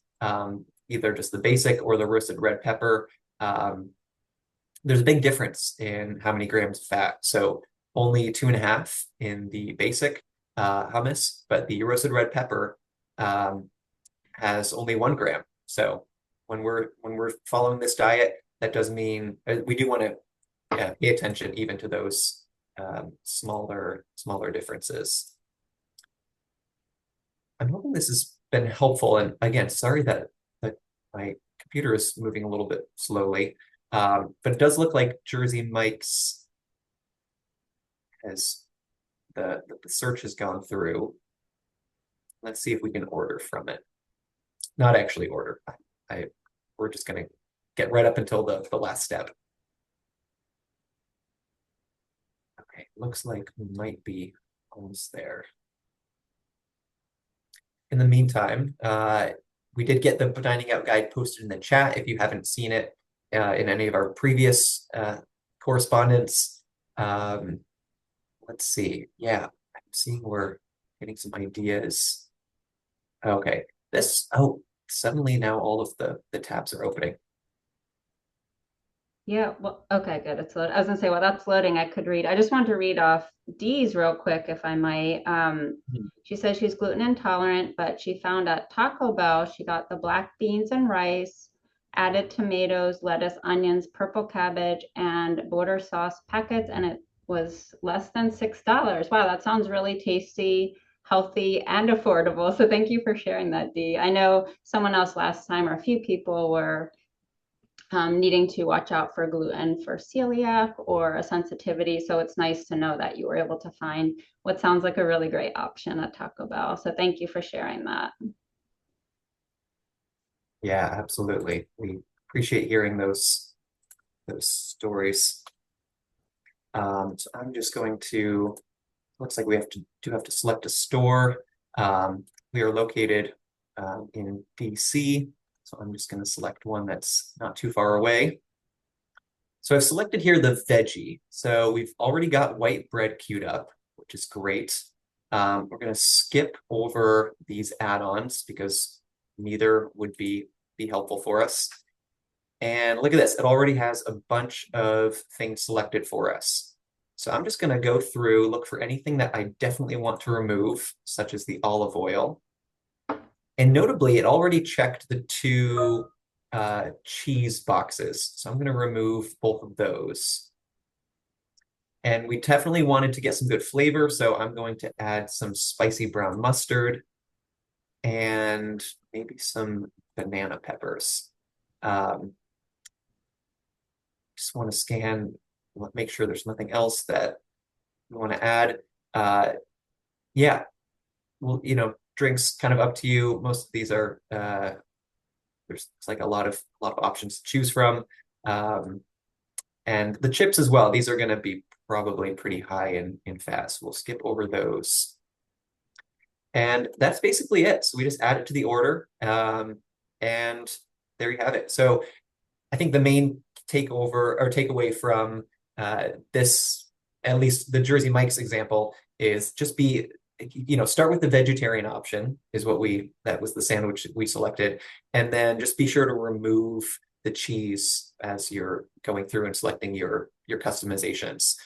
Speaker 1: either just the basic or the roasted red pepper. There's a big difference in how many grams of fat. So only 2.5 in the basic hummus, but the roasted red pepper has only 1 gram. So when we're following this diet, that does mean we do want to pay attention even to those smaller differences. I'm hoping this has been helpful. And again, sorry that my computer is moving a little bit slowly, but it does look like Jersey Mike's has the search has gone through. Let's see if we can order from it. Not actually order. We're just going to get right up until the last step. Okay, looks like we might be almost there. In the meantime, we did get the dining out guide posted in the chat. If you haven't seen it in any of our previous correspondence, let's see. Yeah, I'm seeing we're getting some ideas. Okay, suddenly now all of the tabs are opening.
Speaker 2: Yeah, well, okay, good. It's loaded. I was gonna say, while that's loading, I could read. I just wanted to read off Dee's real quick, if I might. She says she's gluten intolerant, but she found at Taco Bell, she got the black beans and rice, added tomatoes, lettuce, onions, purple cabbage, and border sauce packets, and it was less than $6. Wow, that sounds really tasty, healthy, and affordable. So thank you for sharing that, Dee. I know someone else last time, or a few people were needing to watch out for gluten for celiac or a sensitivity. So it's nice to know that you were able to find what sounds like a really great option at Taco Bell. So thank you for sharing that.
Speaker 1: Yeah, absolutely. We appreciate hearing those stories. So I'm just going to, looks like we have to select a store. We are located in DC. So I'm just going to select one that's not too far away. So I've selected here the veggie. So we've already got white bread queued up, which is great. We're going to skip over these add-ons because neither would be helpful for us. And look at this, it already has a bunch of things selected for us. So I'm just going to go through, look for anything that I definitely want to remove, such as the olive oil. And notably, it already checked the 2 cheese boxes. So I'm going to remove both of those. And we definitely wanted to get some good flavor, so I'm going to add some spicy brown mustard and maybe some banana peppers. Just want to scan, make sure there's nothing else that we want to add. Yeah, well, drinks kind of up to you. Most of these are there's like a lot of options to choose from, and the chips as well. These are going to be probably pretty high in fat, so we'll skip over those. And that's basically it. So we just add it to the order, and there you have it. So I think the main takeaway from this, at least the Jersey Mike's example, is just start with the vegetarian option that was the sandwich we selected. And then just be sure to remove the cheese as you're going through and selecting your customizations.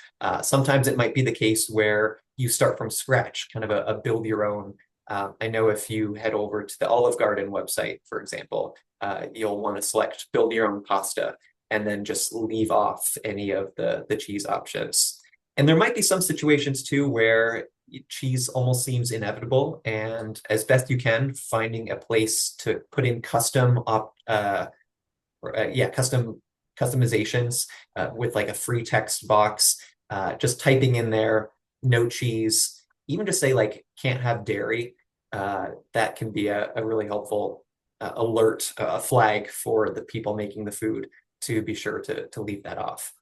Speaker 1: Sometimes it might be the case where you start from scratch, kind of a build your own. I know if you head over to the Olive Garden website, for example, you'll want to select build your own pasta and then just leave off any of the cheese options. And there might be some situations too where cheese almost seems inevitable, and as best you can, finding a place to put in customizations with like a free text box, just typing in there no cheese, even just say like can't have dairy. That can be a really helpful alert, flag for the people making the food to be sure to leave that off.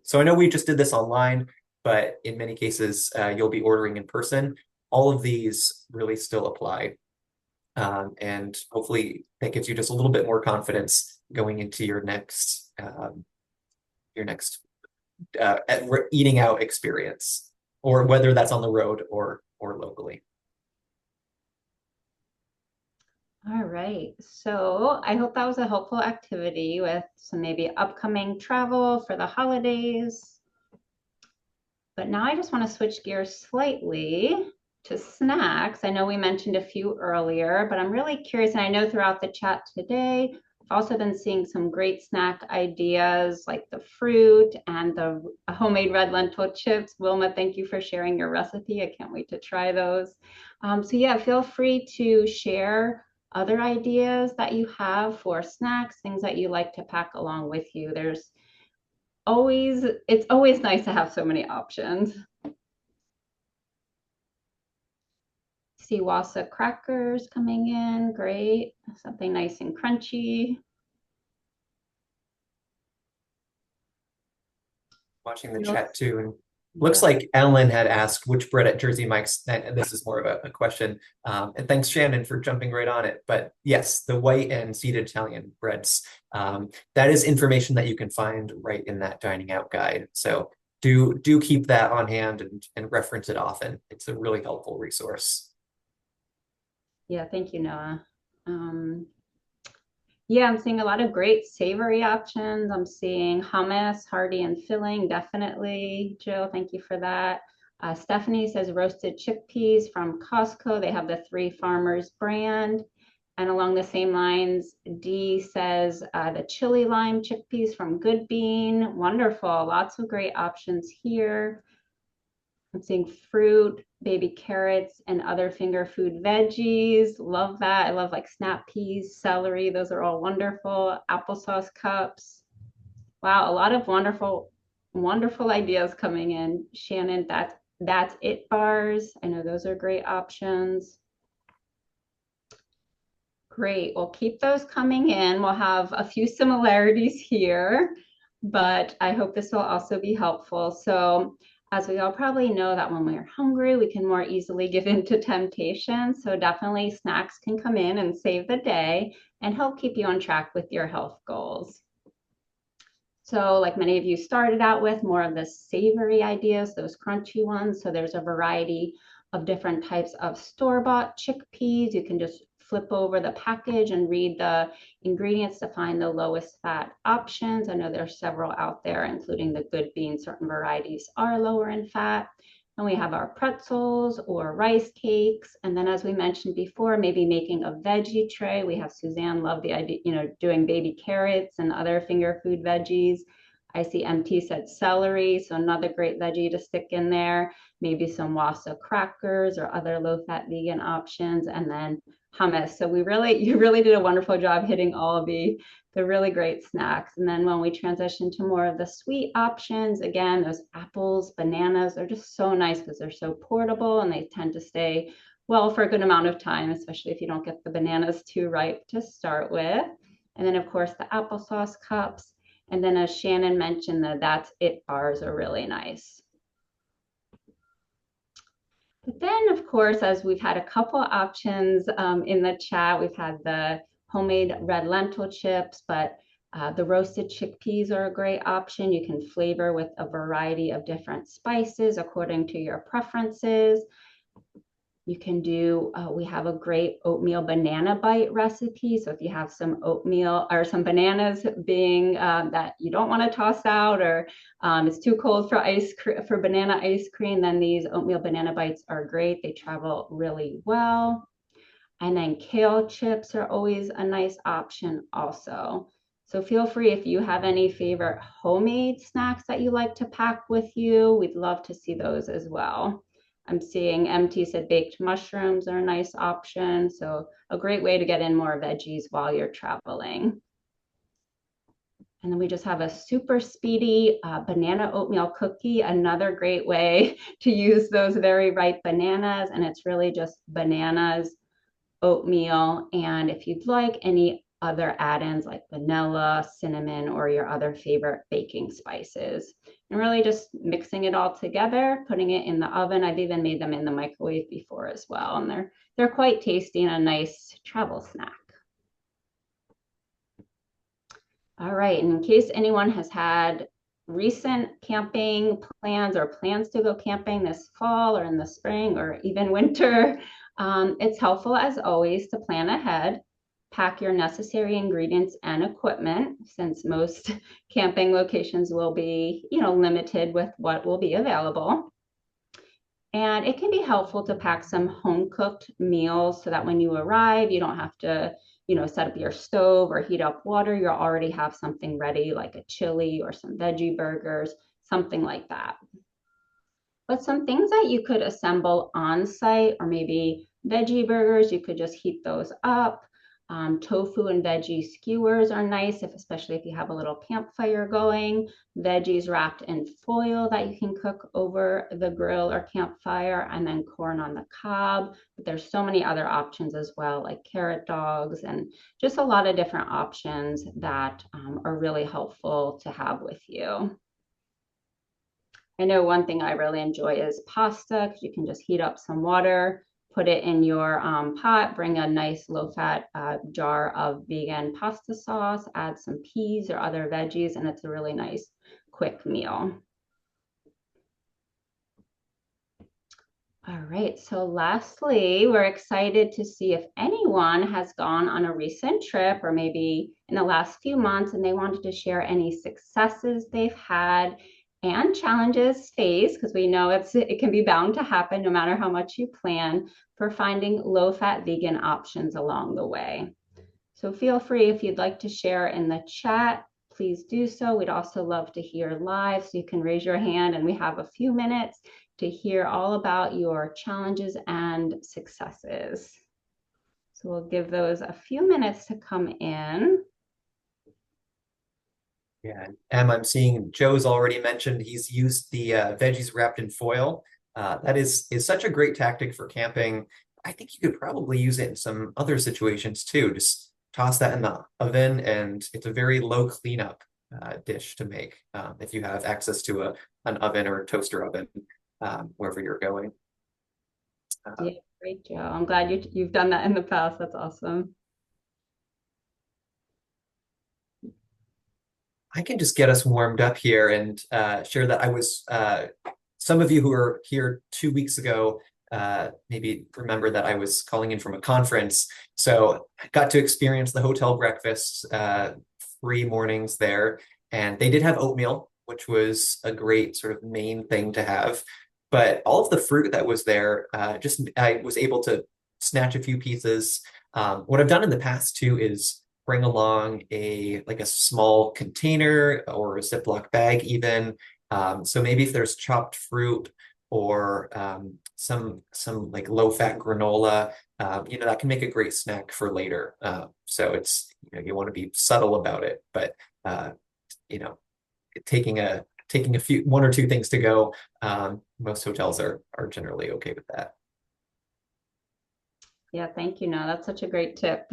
Speaker 1: So I know we just did this online, but in many cases, you'll be ordering in person. All of these really still apply. And hopefully that gives you just a little bit more confidence going into your next eating out experience, or whether that's on the road or locally.
Speaker 2: All right, so I hope that was a helpful activity with some maybe upcoming travel for the holidays. But now I just want to switch gears slightly to snacks. I know we mentioned a few earlier, but I'm really curious, and I know throughout the chat today, I've also been seeing some great snack ideas like the fruit and the homemade red lentil chips. Wilma, thank you for sharing your recipe. I can't wait to try those. So yeah, feel free to share other ideas that you have for snacks, things that you like to pack along with you. It's always nice to have so many options. See Wasa crackers coming in, great. Something nice and crunchy.
Speaker 1: Watching the chat too, and looks like Ellen had asked which bread at Jersey Mike's, and this is more of a question. And thanks, Shannon, for jumping right on it. But yes, the white and seeded Italian breads. That is information that you can find right in that dining out guide. So do keep that on hand and reference it often. It's a really helpful resource.
Speaker 2: Yeah, thank you, Noah. Yeah, I'm seeing a lot of great savory options. I'm seeing hummus, hearty and filling, definitely. Jill, thank you for that. Stephanie says roasted chickpeas from Costco. They have the Three Farmers brand. And along the same lines, Dee says the chili lime chickpeas from Good Bean. Wonderful. Lots of great options here. I'm seeing fruit, baby carrots, and other finger food veggies. Love that. I love like snap peas, celery. Those are all wonderful. Applesauce cups. Wow, a lot of wonderful, wonderful ideas coming in. Shannon, that's it bars. I know those are great options. Great. Well, keep those coming in. We'll have a few similarities here, but I hope this will also be helpful. So as we all probably know that when we're hungry, we can more easily give in to temptation. So definitely snacks can come in and save the day and help keep you on track with your health goals. So like many of you started out with, more of the savory ideas, those crunchy ones. So there's a variety of different types of store-bought chickpeas. You can just flip over the package and read the ingredients to find the lowest fat options. I know there's several out there, including the Good Bean. Certain varieties are lower in fat. And we have our pretzels or rice cakes. And then as we mentioned before, maybe making a veggie tray. We have Suzanne love the idea, doing baby carrots and other finger food veggies. I see MT said celery, so another great veggie to stick in there. Maybe some Wasa crackers or other low-fat vegan options, and then hummus. So you really did a wonderful job hitting all of the really great snacks. And then when we transition to more of the sweet options, again, those apples, bananas, they're just so nice because they're so portable and they tend to stay well for a good amount of time, especially if you don't get the bananas too ripe to start with. And then of course the applesauce cups. And then as Shannon mentioned, the That's It bars are really nice. But then, of course, as we've had a couple options in the chat, we've had the homemade red lentil chips, but the roasted chickpeas are a great option. You can flavor with a variety of different spices according to your preferences. You can do, we have a great oatmeal banana bite recipe. So if you have some oatmeal or some bananas being that you don't want to toss out, or it's too cold for banana ice cream, then these oatmeal banana bites are great. They travel really well. And then kale chips are always a nice option also. So feel free if you have any favorite homemade snacks that you like to pack with you. We'd love to see those as well. I'm seeing MT said baked mushrooms are a nice option. So a great way to get in more veggies while you're traveling. And then we just have a super speedy banana oatmeal cookie, another great way to use those very ripe bananas. And it's really just bananas, oatmeal, and if you'd like any other add-ins like vanilla, cinnamon, or your other favorite baking spices. And really just mixing it all together, putting it in the oven. I've even made them in the microwave before as well, and they're quite tasty and a nice travel snack. All right, and in case anyone has had recent camping plans or plans to go camping this fall or in the spring or even winter, it's helpful as always to plan ahead, pack your necessary ingredients and equipment since most camping locations will be, limited with what will be available. And it can be helpful to pack some home cooked meals so that when you arrive, you don't have to, set up your stove or heat up water. You already have something ready like a chili or some veggie burgers, something like that. But some things that you could assemble on site, or maybe veggie burgers, you could just heat those up. Tofu and veggie skewers are nice, especially if you have a little campfire going. Veggies wrapped in foil that you can cook over the grill or campfire, and then corn on the cob. But there's so many other options as well, like carrot dogs, and just a lot of different options that are really helpful to have with you. I know one thing I really enjoy is pasta, because you can just heat up some water, put it in your pot, bring a nice low-fat jar of vegan pasta sauce, add some peas or other veggies, and it's a really nice, quick meal. All right, so lastly, we're excited to see if anyone has gone on a recent trip or maybe in the last few months and they wanted to share any successes they've had and challenges faced, because we know it can be bound to happen no matter how much you plan, for finding low-fat vegan options along the way. So feel free, if you'd like to share in the chat, please do so. We'd also love to hear live, so you can raise your hand and we have a few minutes to hear all about your challenges and successes. So we'll give those a few minutes to come in.
Speaker 1: Yeah, I'm seeing Joe's already mentioned he's used the veggies wrapped in foil. That is such a great tactic for camping. I think you could probably use it in some other situations too. Just toss that in the oven, and it's a very low cleanup dish to make if you have access to an oven or a toaster oven wherever you're going.
Speaker 2: Yeah, great, Joe. I'm glad you've done that in the past. That's awesome.
Speaker 1: I can just get us warmed up here and share that I was, some of you who were here 2 weeks ago maybe remember that I was calling in from a conference. So I got to experience the hotel breakfast, 3 mornings there. And they did have oatmeal, which was a great sort of main thing to have. But all of the fruit that was there, I was able to snatch a few pieces. What I've done in the past too is bring along like a small container or a Ziploc bag even. So maybe if there's chopped fruit or some like low-fat granola, that can make a great snack for later. So it's, you want to be subtle about it, but taking a few, one or two things to go, most hotels are generally okay with that.
Speaker 2: Yeah, thank you. No, that's such a great tip.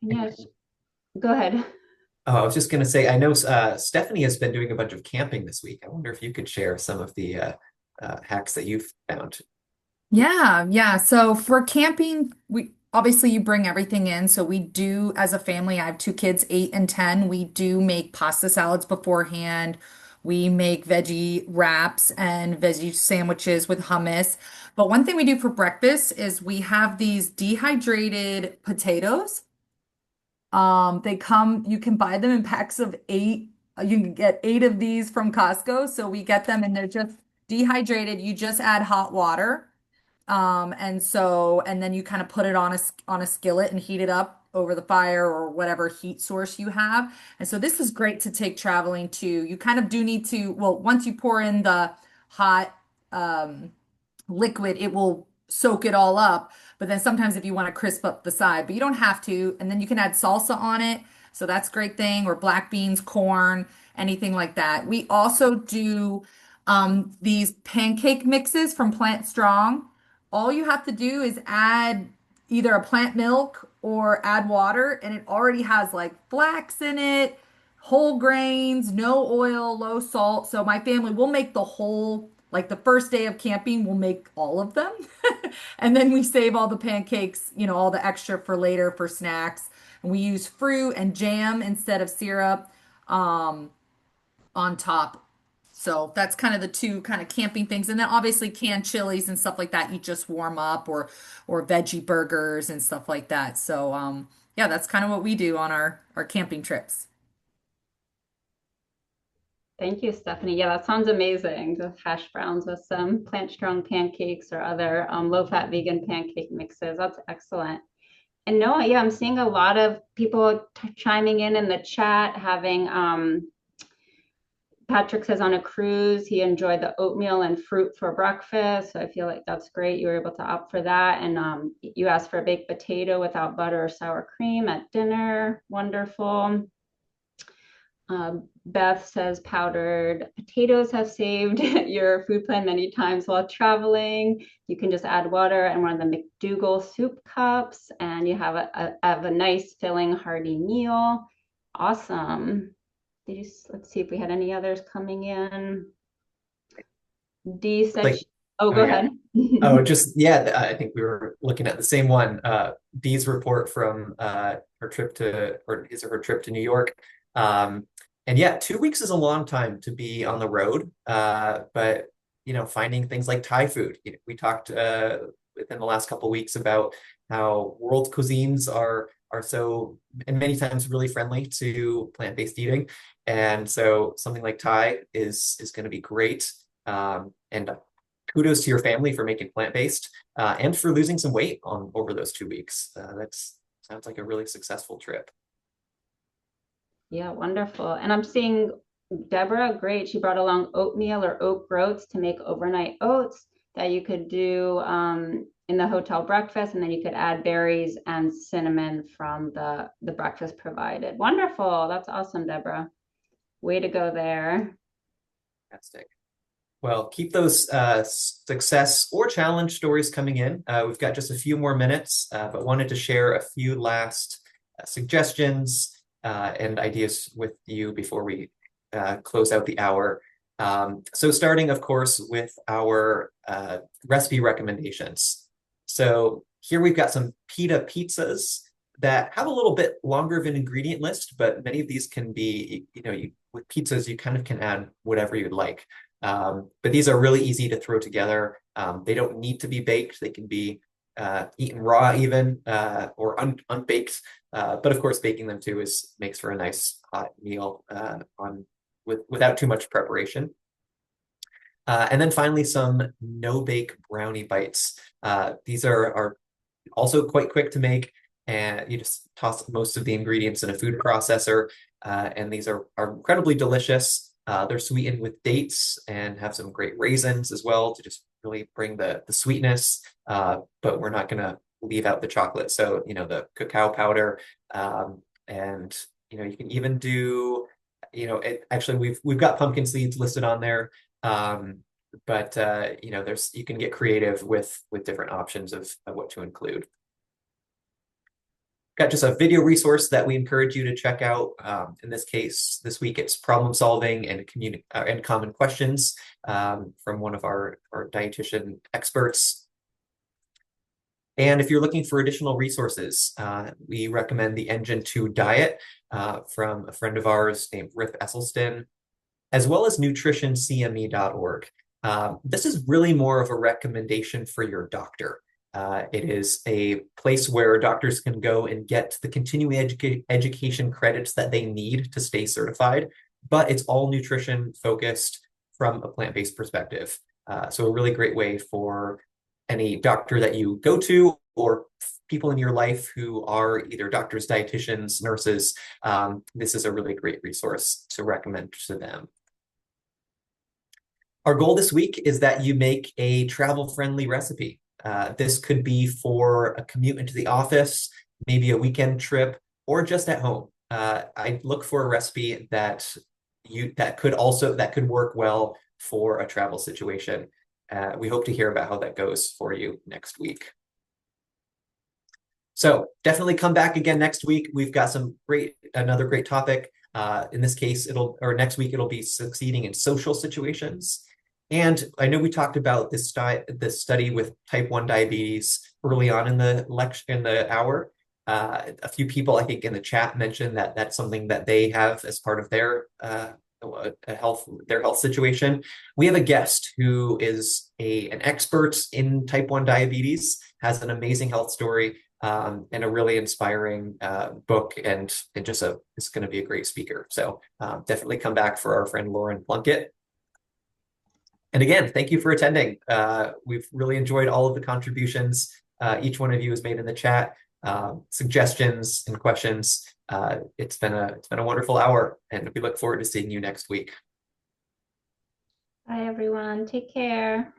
Speaker 2: Yes, go ahead.
Speaker 1: Oh, I was just going to say, I know Stephanie has been doing a bunch of camping this week. I wonder if you could share some of the hacks that you've found.
Speaker 5: Yeah. So for camping, we obviously you bring everything in. So we do, as a family, I have two kids, 8 and 10. We do make pasta salads beforehand. We make veggie wraps and veggie sandwiches with hummus. But one thing we do for breakfast is we have these dehydrated potatoes. You can buy them in packs of 8. You can get 8 of these from Costco. So we get them and they're just dehydrated, you just add hot water. And then you kind of put it on a skillet and heat it up over the fire or whatever heat source you have. And so this is great to take traveling too. You kind of do need to, well, once you pour in the hot liquid, it will soak it all up. But then sometimes if you want to crisp up the side, but you don't have to. And then you can add salsa on it. So that's a great thing, or black beans, corn, anything like that. We also do these pancake mixes from Plant Strong. All you have to do is add either a plant milk or add water, and it already has like flax in it, whole grains, no oil, low salt. So my family will make the whole, like the first day of camping, we'll make all of them. And then we save all the pancakes, all the extra for later for snacks. And we use fruit and jam instead of syrup on top. So that's kind of the two kind of camping things. And then obviously canned chilies and stuff like that you just warm up, or veggie burgers and stuff like that. So yeah, that's kind of what we do on our camping trips.
Speaker 2: Thank you, Stephanie. Yeah, that sounds amazing. Just hash browns with some Plant Strong pancakes or other low-fat vegan pancake mixes. That's excellent. And Noah, yeah, I'm seeing a lot of people chiming in the chat, having Patrick says on a cruise, he enjoyed the oatmeal and fruit for breakfast. So I feel like that's great. You were able to opt for that. And you asked for a baked potato without butter or sour cream at dinner. Wonderful. Beth says powdered potatoes have saved your food plan many times while traveling. You can just add water and one of the McDougall soup cups, and you have a nice filling hearty meal. Awesome. Let's see if we had any others coming in. Dee said,
Speaker 1: Like,
Speaker 2: go ahead.
Speaker 1: I think we were looking at the same one. Dee's report from her trip to New York. And yeah, 2 weeks is a long time to be on the road. But finding things like Thai food. We talked within the last couple of weeks about how world cuisines are so, and many times really friendly to plant-based eating. And so something like Thai is going to be great. And kudos to your family for making plant-based and for losing some weight over those 2 weeks. That sounds like a really successful trip.
Speaker 2: Yeah, wonderful. And I'm seeing Deborah, great. She brought along oatmeal or oat groats to make overnight oats that you could do in the hotel breakfast, and then you could add berries and cinnamon from the breakfast provided. Wonderful. That's awesome, Deborah. Way to go there.
Speaker 1: Fantastic. Well, keep those success or challenge stories coming in. We've got just a few more minutes, but wanted to share a few last suggestions and ideas with you before we close out the hour. So starting, of course, with our recipe recommendations. So here we've got some pita pizzas that have a little bit longer of an ingredient list, but many of these can be, with pizzas, you kind of can add whatever you'd like. But these are really easy to throw together. They don't need to be baked. They can be eaten raw even, or unbaked. But of course, baking them too makes for a nice hot meal without too much preparation. And then finally, some no-bake brownie bites. These are also quite quick to make, and you just toss most of the ingredients in a food processor. And these are incredibly delicious. They're sweetened with dates and have some great raisins as well to just really bring the sweetness, but we're not going to leave out the chocolate. So, the cacao powder, and, you can even do, actually we've got pumpkin seeds listed on there. But you can get creative with different options of what to include. Got just a video resource that we encourage you to check out. In this case, this week it's problem solving and common questions from one of our dietitian experts. And if you're looking for additional resources, we recommend the Engine 2 Diet from a friend of ours named Rip Esselstyn, as well as nutritioncme.org. This is really more of a recommendation for your doctor. It is a place where doctors can go and get the continuing education credits that they need to stay certified, but it's all nutrition focused from a plant-based perspective. So a really great way for any doctor that you go to or people in your life who are either doctors, dietitians, nurses. This is a really great resource to recommend to them. Our goal this week is that you make a travel-friendly recipe. This could be for a commute into the office, maybe a weekend trip, or just at home. I look for a recipe that could work well for a travel situation. We hope to hear about how that goes for you next week. So definitely come back again next week. We've got another great topic. In this case, next week it'll be succeeding in social situations. And I know we talked about this study with type 1 diabetes early on in the hour. A few people, I think, in the chat mentioned that that's something that they have as part of their health situation. We have a guest who is an expert in type 1 diabetes, has an amazing health story, and a really inspiring book, and is going to be a great speaker. So definitely come back for our friend Lauren Plunkett. And again, thank you for attending. We've really enjoyed all of the contributions each one of you has made in the chat, suggestions and questions. It's been a wonderful hour, and we look forward to seeing you next week.
Speaker 2: Bye, everyone. Take care.